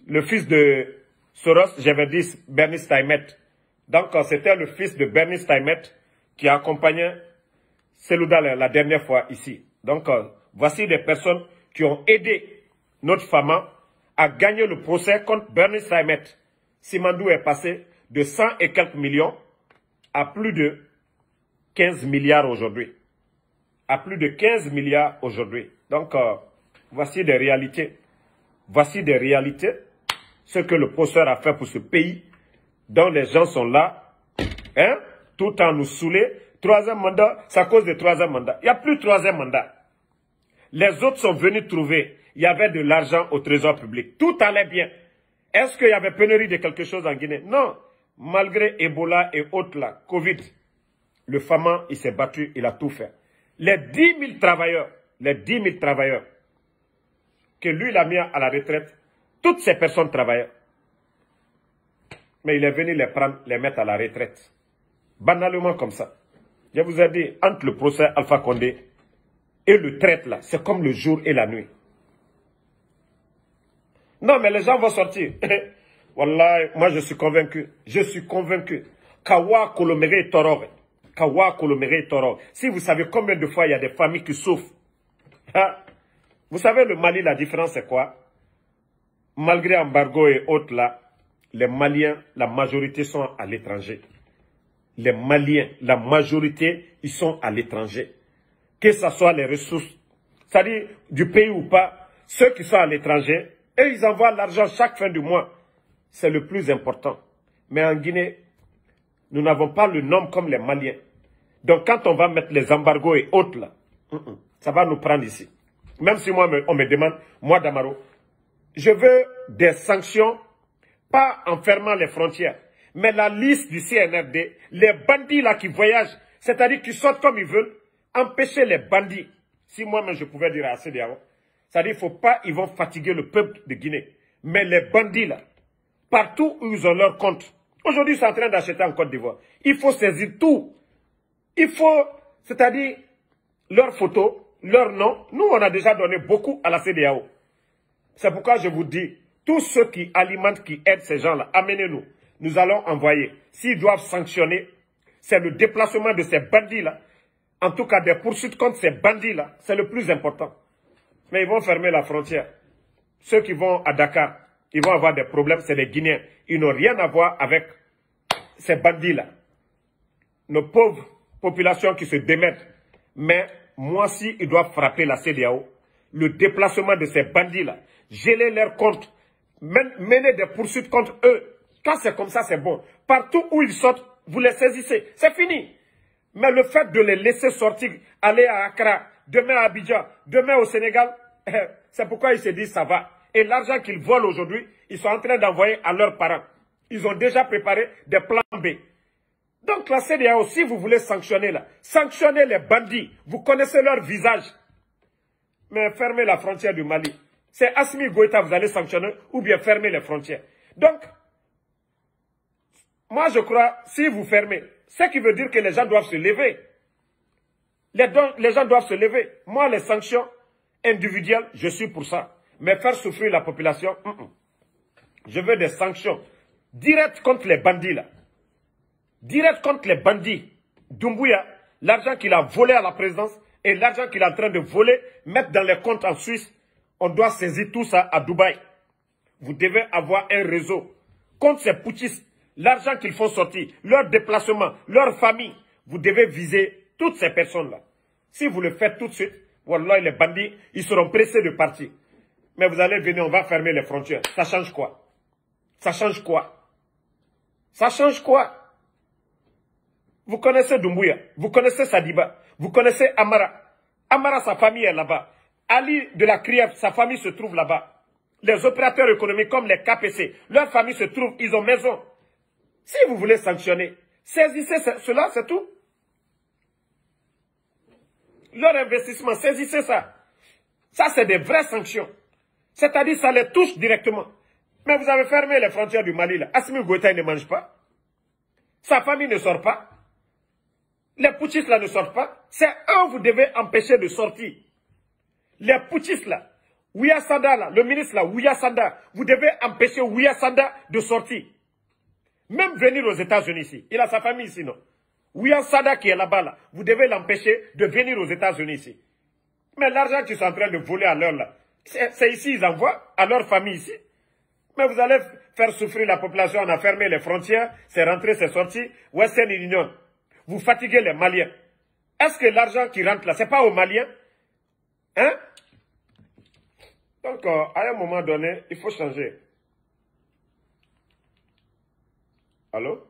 Le fils de Soros, j'avais dit Bernie Steinmetz. Donc, c'était le fils de Bernie Steinmetz qui accompagnait Selouda la dernière fois ici. Donc, voici des personnes qui ont aidé notre femme à gagner le procès contre Bernie Steinmetz. Simandou est passé de 100 et quelques millions à plus de 15 milliards aujourd'hui. À plus de 15 milliards aujourd'hui. Donc, voici des réalités. Voici des réalités. Ce que le professeur a fait pour ce pays, dont les gens sont là, hein, tout en nous saouler. Troisième mandat, c'est à cause du troisième mandat. Il n'y a plus de troisième mandat. Les autres sont venus trouver, il y avait de l'argent au trésor public. Tout allait bien. Est-ce qu'il y avait pénurie de quelque chose en Guinée? Non. Malgré Ebola et autres là, Covid, le Fama, il s'est battu, il a tout fait. Les 10 000 travailleurs que lui, il a mis à la retraite, toutes ces personnes travaillaient. Mais il est venu les prendre, les mettre à la retraite. Banalement comme ça. Je vous ai dit, entre le procès Alpha Condé et le traite là, c'est comme le jour et la nuit. Non, mais les gens vont sortir. Wallah, moi je suis convaincu. Je suis convaincu. Kawa Kolomere Torore. Kawa Kolomere Torore. Si vous savez combien de fois il y a des familles qui souffrent. Hein? Vous savez, le Mali, la différence c'est quoi? Malgré embargo et autres là, les Maliens, la majorité sont à l'étranger. Les Maliens, la majorité, ils sont à l'étranger. Que ce soit les ressources, c'est-à-dire du pays ou pas, ceux qui sont à l'étranger, et ils envoient l'argent chaque fin du mois. C'est le plus important. Mais en Guinée, nous n'avons pas le nombre comme les Maliens. Donc quand on va mettre les embargos et autres là, ça va nous prendre ici. Même si moi, on me demande, moi Damaro, je veux des sanctions, pas en fermant les frontières, mais la liste du CNRD, les bandits là qui voyagent, c'est-à-dire qui sortent comme ils veulent, empêcher les bandits. Si moi-même je pouvais dire à CEDEAO, c'est-à-dire qu'il ne faut pas, ils vont fatiguer le peuple de Guinée. Mais les bandits là, partout où ils ont leur compte, aujourd'hui ils sont en train d'acheter en Côte d'Ivoire, il faut saisir tout. Il faut, c'est-à-dire leurs photos, leurs noms, nous on a déjà donné beaucoup à la CEDEAO. C'est pourquoi je vous dis, tous ceux qui alimentent, qui aident ces gens-là, amenez-nous. Nous allons envoyer. S'ils doivent sanctionner, c'est le déplacement de ces bandits-là. En tout cas, des poursuites contre ces bandits-là, c'est le plus important. Mais ils vont fermer la frontière. Ceux qui vont à Dakar, ils vont avoir des problèmes, c'est les Guinéens. Ils n'ont rien à voir avec ces bandits-là. Nos pauvres populations qui se démettent. Mais moi aussi, ils doivent frapper la CEDEAO. Le déplacement de ces bandits-là, geler leurs comptes, mener des poursuites contre eux. Quand c'est comme ça, c'est bon. Partout où ils sortent, vous les saisissez. C'est fini. Mais le fait de les laisser sortir, aller à Accra, demain à Abidjan, demain au Sénégal, c'est pourquoi ils se disent ça va. Et l'argent qu'ils volent aujourd'hui, ils sont en train d'envoyer à leurs parents. Ils ont déjà préparé des plans B. Donc la CEDEAO, si vous voulez sanctionner là, sanctionnez les bandits. Vous connaissez leur visage. Mais fermez la frontière du Mali. C'est Assimi Goïta, vous allez sanctionner ou bien fermer les frontières. Donc, moi je crois, si vous fermez, ce qui veut dire que les gens doivent se lever. Les gens doivent se lever. Moi, les sanctions individuelles, je suis pour ça. Mais faire souffrir la population, je veux des sanctions directes contre les bandits là. Direct contre les bandits. Doumbouya, l'argent qu'il a volé à la présidence et l'argent qu'il est en train de voler, mettre dans les comptes en Suisse, on doit saisir tout ça à Dubaï. Vous devez avoir un réseau contre ces putschistes, l'argent qu'ils font sortir, leur déplacement, leur famille. Vous devez viser toutes ces personnes-là. Si vous le faites tout de suite, wallah, les bandits, ils seront pressés de partir. Mais vous allez venir, on va fermer les frontières. Ça change quoi? Ça change quoi? Ça change quoi? Vous connaissez Doumbouya, vous connaissez Sadiba, vous connaissez Amara. Amara, sa famille est là-bas. Ali de la Krief, sa famille se trouve là-bas. Les opérateurs économiques comme les KPC, leur famille se trouve, ils ont maison. Si vous voulez sanctionner, saisissez cela, c'est tout. Leur investissement, saisissez ça. Ça, c'est des vraies sanctions. C'est-à-dire, ça les touche directement. Mais vous avez fermé les frontières du Mali, là. Assimi Goïta ne mange pas. Sa famille ne sort pas. Les putschistes là ne sortent pas. C'est eux vous devez empêcher de sortir. Les putschistes là, Ouya Sanda là, le ministre là, Ouya Sanda, vous devez empêcher Ouya Sanda de sortir. Même venir aux États-Unis ici. Il a sa famille ici, non? Ouya Sanda qui est là-bas là, vous devez l'empêcher de venir aux États-Unis ici. Mais l'argent qu'ils sont en train de voler à l'heure là, c'est ici ils envoient à leur famille ici. Mais vous allez faire souffrir la population, on a fermé les frontières, c'est rentré, c'est sorti. Western Union. Vous fatiguez les Maliens. Est-ce que l'argent qui rentre là, ce n'est pas aux Maliens? Hein? Donc, à un moment donné, il faut changer. Allô?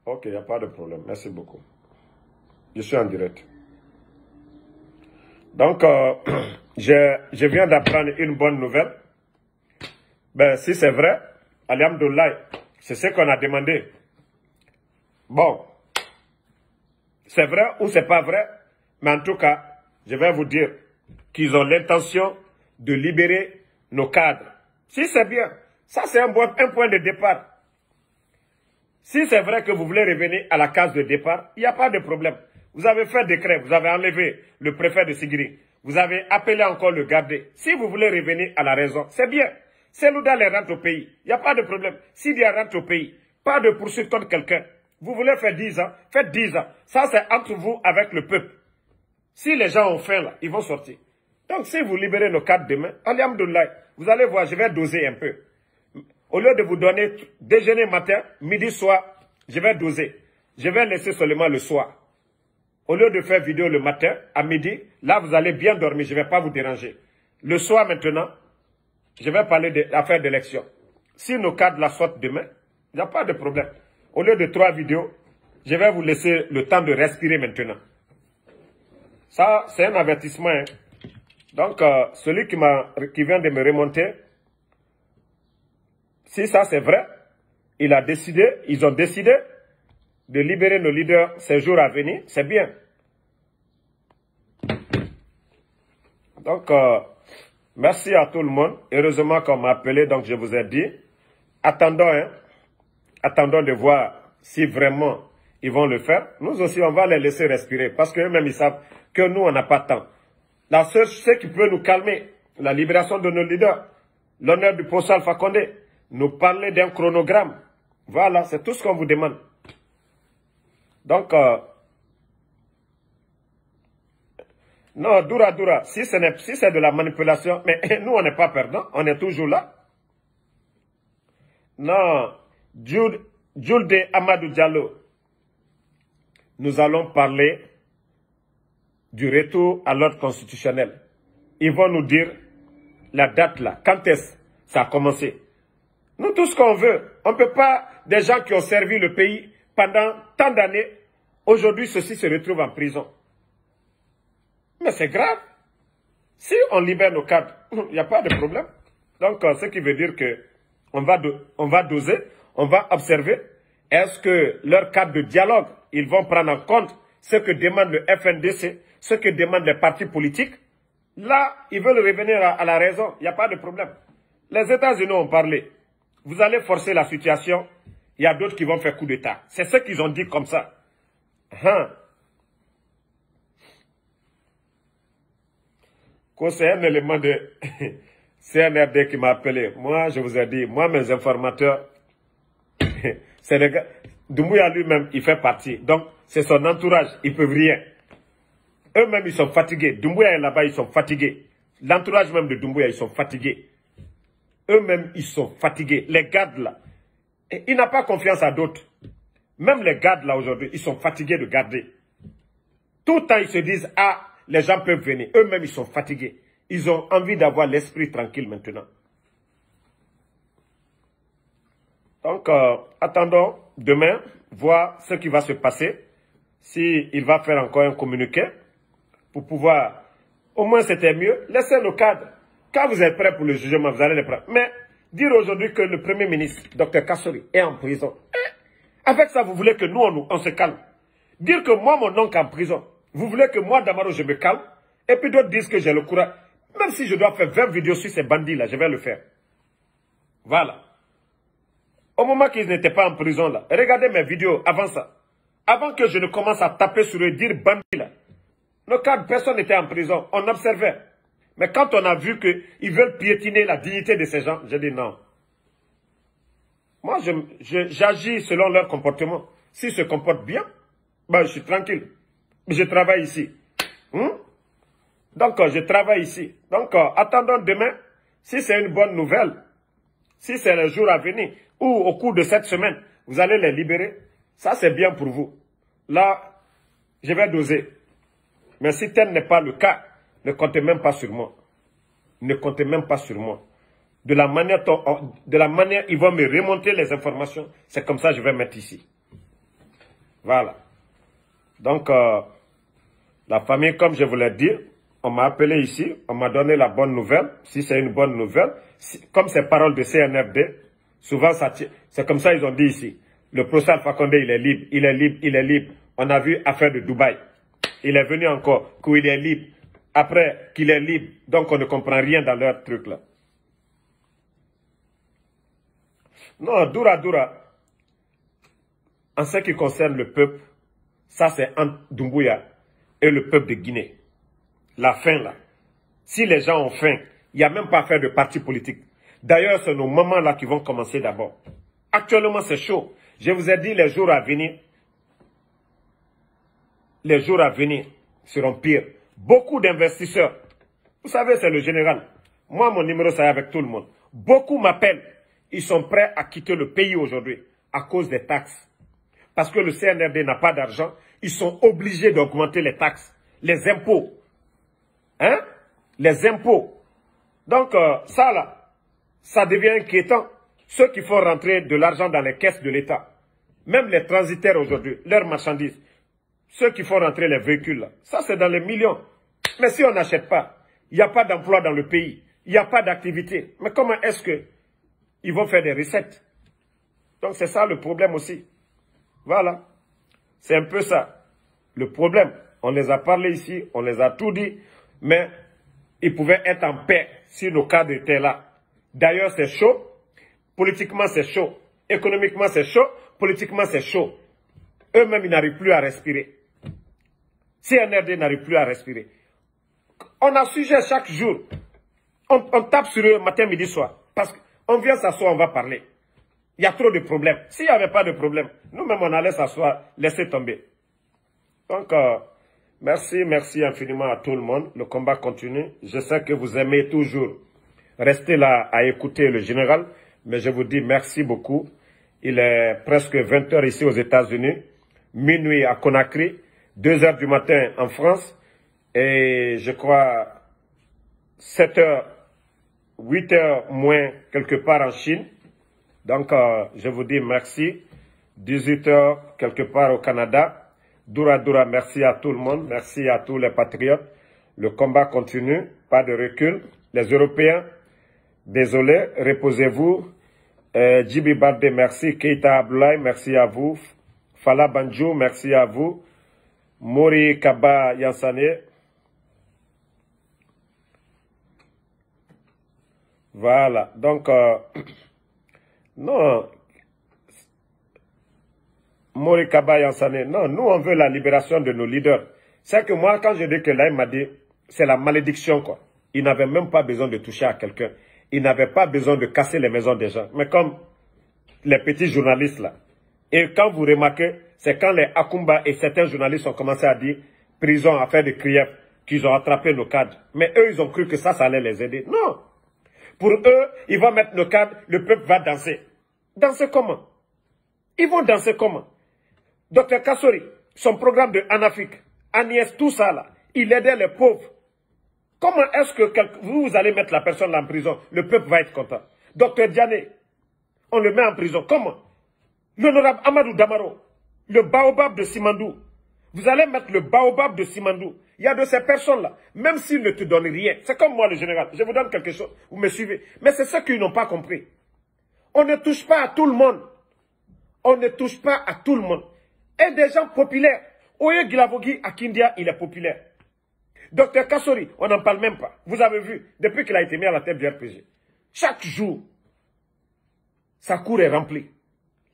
Ok, il n'y a pas de problème. Merci beaucoup. Je suis en direct. Donc, je viens d'apprendre une bonne nouvelle. Ben, si c'est vrai, alhamdoulilah, c'est ce qu'on a demandé. Bon, c'est vrai ou c'est pas vrai, mais en tout cas, je vais vous dire qu'ils ont l'intention de libérer nos cadres. Si c'est bien, ça c'est un point de départ. Si c'est vrai que vous voulez revenir à la case de départ, il n'y a pas de problème. Vous avez fait décret, vous avez enlevé le préfet de Sigiri, vous avez appelé encore le gardé. Si vous voulez revenir à la raison, c'est bien. C'est Louda les rentre au pays. Il n'y a pas de problème. S'il y a rentre au pays, pas de poursuite contre quelqu'un. Vous voulez faire 10 ans, faites 10 ans. Ça, c'est entre vous avec le peuple. Si les gens ont faim, là, ils vont sortir. Donc, si vous libérez nos cadres demain, alhamdoulilah, vous allez voir, je vais doser un peu. Au lieu de vous donner déjeuner matin, midi, soir, je vais doser. Je vais laisser seulement le soir. Au lieu de faire vidéo le matin, à midi, là, vous allez bien dormir, je ne vais pas vous déranger. Le soir, maintenant, je vais parler de l'affaire d'élection. Si nos cadres la sortent demain, il n'y a pas de problème. Au lieu de 3 vidéos, je vais vous laisser le temps de respirer maintenant. Ça, c'est un avertissement. Hein. Donc, celui qui vient de me remonter, si ça c'est vrai, ils ont décidé de libérer nos leaders ces jours à venir, c'est bien. Donc, merci à tout le monde. Heureusement qu'on m'a appelé, donc je vous ai dit. Attendons, hein. Attendons de voir si vraiment ils vont le faire. Nous aussi, on va les laisser respirer parce qu'eux-mêmes, ils savent que nous, on n'a pas de temps. La seule chose qui peut nous calmer, la libération de nos leaders, l'honneur du professeur Alpha Condé, nous parler d'un chronogramme. Voilà, c'est tout ce qu'on vous demande. Donc, non, Doura, si c'est de la manipulation, mais nous, on n'est pas perdants, on est toujours là. Non, Julde Amadou Diallo, nous allons parler du retour à l'ordre constitutionnel. Ils vont nous dire la date là, quand est-ce que ça a commencé. Nous, tout ce qu'on veut, on ne peut pas, des gens qui ont servi le pays pendant tant d'années, aujourd'hui, ceux-ci se retrouvent en prison. Mais c'est grave. Si on libère nos cadres, il n'y a pas de problème. Donc, ce qui veut dire que on va doser, On va observer. Est-ce que leur cadre de dialogue, ils vont prendre en compte ce que demande le FNDC, ce que demandent les partis politiques? Là, ils veulent revenir à la raison. Il n'y a pas de problème. Les États-Unis ont parlé. Vous allez forcer la situation. Il y a d'autres qui vont faire coup d'État. C'est ce qu'ils ont dit comme ça. C'est un élément de CNRD qui m'a appelé. Moi, je vous ai dit, moi, mes informateurs, c'est les gars. Doumbouya lui-même, il fait partie. Donc, c'est son entourage. Ils ne peuvent rien. Eux-mêmes, ils sont fatigués. Doumbouya est là-bas, ils sont fatigués. L'entourage même de Doumbouya, ils sont fatigués. Eux-mêmes, ils sont fatigués. Les gardes là, il n'a pas confiance à d'autres. Même les gardes là aujourd'hui, ils sont fatigués de garder. Tout le temps, ils se disent, ah, les gens peuvent venir. Eux-mêmes, ils sont fatigués. Ils ont envie d'avoir l'esprit tranquille maintenant. Donc, attendons demain, voir ce qui va se passer. S'il va faire encore un communiqué pour pouvoir... Au moins, c'était mieux. Laissez le cadre. Quand vous êtes prêts pour le jugement, vous allez le prendre. Mais dire aujourd'hui que le Premier ministre, Dr Kassori, est en prison. Avec ça, vous voulez que nous, on se calme. Dire que moi, mon oncle est en prison. Vous voulez que moi, Damaro, je me calme. Et puis d'autres disent que j'ai le courage. Même si je dois faire 20 vidéos sur ces bandits-là, je vais le faire. Voilà. Au moment qu'ils n'étaient pas en prison, là, regardez mes vidéos avant ça. Avant que je ne commence à taper sur eux, dire bandits, là. Nos cadres, personne n'était en prison. On observait. Mais quand on a vu qu'ils veulent piétiner la dignité de ces gens, j'ai dit non. Moi, j'agis selon leur comportement. S'ils se comportent bien, ben, je suis tranquille. Je travaille ici. Donc, je travaille ici. Donc, attendons demain, si c'est une bonne nouvelle, si c'est le jour à venir, ou au cours de cette semaine, vous allez les libérer, ça c'est bien pour vous. Là, je vais doser. Mais si tel n'est pas le cas, ne comptez même pas sur moi. Ne comptez même pas sur moi. De la manière ils vont me remonter les informations, c'est comme ça que je vais mettre ici. Voilà. Donc, la famille, comme je vous l'ai dit, on m'a appelé ici, on m'a donné la bonne nouvelle, si c'est une bonne nouvelle. Comme c'est parole de CNRD, souvent c'est comme ça ils ont dit ici. Le professeur Alpha Condé, il est libre, il est libre, il est libre. On a vu affaire de Dubaï. Il est venu encore, qu'il est libre. Après qu'il est libre, donc on ne comprend rien dans leur truc là. Non, Doura, en ce qui concerne le peuple, ça c'est entre Doumbouya et le peuple de Guinée. La faim là. Si les gens ont faim, il n'y a même pas à faire de parti politique. D'ailleurs, c'est nos mamans là qui vont commencer d'abord. Actuellement, c'est chaud. Je vous ai dit, les jours à venir seront pires. Beaucoup d'investisseurs, vous savez, c'est le général. Moi, mon numéro, c'est avec tout le monde. Beaucoup m'appellent. Ils sont prêts à quitter le pays aujourd'hui à cause des taxes. Parce que le CNRD n'a pas d'argent, ils sont obligés d'augmenter les taxes, les impôts. Hein? Les impôts. Donc, ça là, ça devient inquiétant. Ceux qui font rentrer de l'argent dans les caisses de l'État, même les transitaires aujourd'hui, leurs marchandises, ceux qui font rentrer les véhicules là, ça c'est dans les millions. Mais si on n'achète pas, il n'y a pas d'emploi dans le pays, il n'y a pas d'activité. Mais comment est-ce qu'ils vont faire des recettes? Donc c'est ça le problème aussi. Voilà. C'est un peu ça. Le problème, on les a parlé ici, on les a tout dit, mais ils pouvaient être en paix si nos cadres étaient là. D'ailleurs, c'est chaud. Politiquement, c'est chaud. Économiquement, c'est chaud. Politiquement, c'est chaud. Eux-mêmes, ils n'arrivent plus à respirer. CNRD n'arrive plus à respirer. On a sujet chaque jour. On tape sur eux matin, midi, soir. Parce qu'on vient s'asseoir, on va parler. Il y a trop de problèmes. S'il n'y avait pas de problème, nous-mêmes, on allait s'asseoir, laisser tomber. Donc, merci infiniment à tout le monde. Le combat continue. Je sais que vous aimez toujours rester là à écouter le général. Mais je vous dis merci beaucoup. Il est presque 20 h ici aux États-Unis. Minuit à Conakry. 2 h du matin en France. Et je crois 7 h, 8 h moins quelque part en Chine. Donc, je vous dis merci. 18 h quelque part au Canada. Doura, merci à tout le monde. Merci à tous les patriotes. Le combat continue. Pas de recul. Les Européens, désolé, reposez-vous. Djibi Baldé, merci. Keita Abdoulaye, merci à vous. Fala Banjo, merci à vous. Mori Kaba Yansane. Voilà. Donc, non. Mori Kaba Yansane. Non, nous, on veut la libération de nos leaders. C'est que moi, quand je dis que là, il m'a dit, c'est la malédiction, quoi. Il n'avait même pas besoin de toucher à quelqu'un. Il n'avait pas besoin de casser les maisons des gens. Mais comme les petits journalistes, là. Et quand vous remarquez, c'est quand les Akumba et certains journalistes ont commencé à dire prison, affaire de Krief, qu'ils ont attrapé nos cadres. Mais eux, ils ont cru que ça allait les aider. Non. Pour eux, ils vont mettre nos cadres, le peuple va danser. Danser comment? Ils vont danser comment? Docteur Kassori, son programme de Anafrique, Agnès, tout ça là, il aidait les pauvres. Comment est-ce que vous allez mettre la personne là en prison? Le peuple va être content. Docteur Diané, on le met en prison. Comment? L'honorable Amadou Damaro, le baobab de Simandou. Vous allez mettre le baobab de Simandou. Il y a de ces personnes-là, même s'ils ne te donnent rien. C'est comme moi le général, je vous donne quelque chose, vous me suivez. Mais c'est ceux qui n'ont pas compris. On ne touche pas à tout le monde. On ne touche pas à tout le monde. Et des gens populaires. Oye Gilavogi à Kindia, il est populaire. Docteur Kassori, on n'en parle même pas. Vous avez vu, depuis qu'il a été mis à la tête du RPG, chaque jour, sa cour est remplie.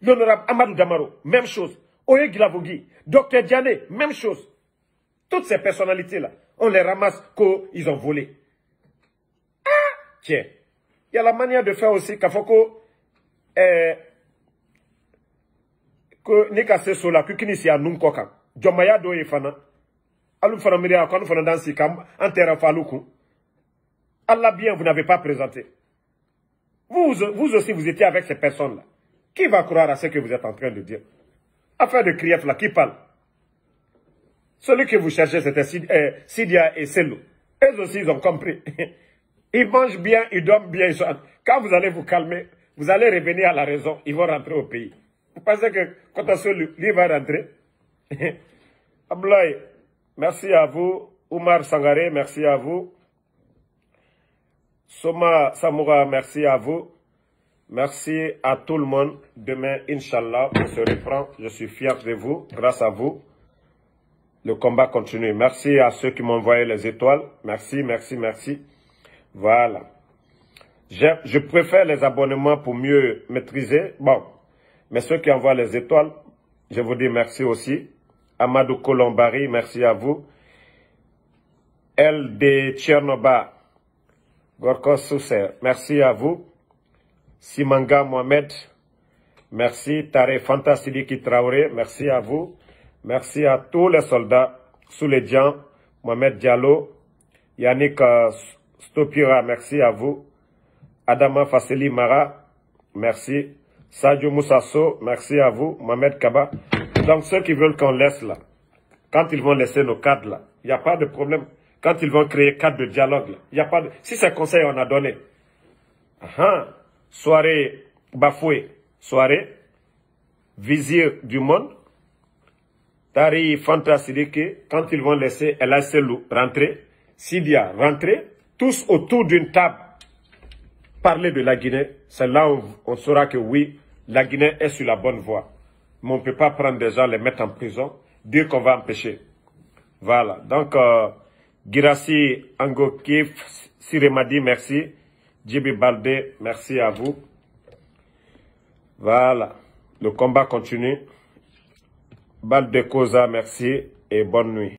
L'honorable Amadou Damaro, même chose. Oye Gilavogi, Docteur Diané, même chose. Toutes ces personnalités-là, on les ramasse qu'ils ont volé. Ah, tiens, il y a la manière de faire aussi Kafoko, que Nekase Sola, Kukinisi a Numkoka, Jomaya Doye Fana, Alou Fana Miria, quand nous faisons dans Sikam, Antera Faloukou. Allah bien, vous n'avez pas présenté. Vous aussi, vous étiez avec ces personnes-là. Qui va croire à ce que vous êtes en train de dire? Affaire de Krief là, qui parle? Celui que vous cherchez, c'était Sidia et Selou. Eux aussi, ils ont compris. Ils mangent bien, ils dorment bien. Quand vous allez vous calmer, vous allez revenir à la raison. Ils vont rentrer au pays. Vous pensez que quand lui va rentrer? Ablaye, merci à vous. Oumar Sangaré, merci à vous. Soma Samoura, merci à vous. Merci à tout le monde. Demain, Inch'Allah, on se reprend. Je suis fier de vous. Grâce à vous, le combat continue. Merci à ceux qui m'ont envoyé les étoiles. Merci, merci, merci. Voilà. Je préfère les abonnements pour mieux maîtriser. Bon, mais ceux qui envoient les étoiles, je vous dis merci aussi. Amadou Colombari, merci à vous. LD Tchernoba, Gorkos Sousser, merci à vous. Simanga Mohamed, merci. Tare Fanta Sidiki Traoré, merci à vous. Merci à tous les soldats, Souledjan, Mohamed Diallo, Yannick Stopira, merci à vous. Adama Fasseli Mara, merci. Sadio Moussasso, merci à vous. Mohamed Kaba. Donc ceux qui veulent qu'on laisse là, quand ils vont laisser nos cadres là, il n'y a pas de problème. Quand ils vont créer cadre de dialogue là, il n'y a pas de... Si c'est conseil on a donné. Soirée bafouée, soirée, vizir du monde, Tari Fanta Sidiki, quand ils vont laisser El Selou rentrer, Sidia rentrer, tous autour d'une table, parler de la Guinée, c'est là où on saura que oui, la Guinée est sur la bonne voie. Mais on ne peut pas prendre des gens, les mettre en prison, dire qu'on va empêcher. Voilà. Donc, Girassi Angokif, Siremadi, merci. Djibi Baldé, merci à vous. Voilà. Le combat continue. Balde Koza, merci et bonne nuit.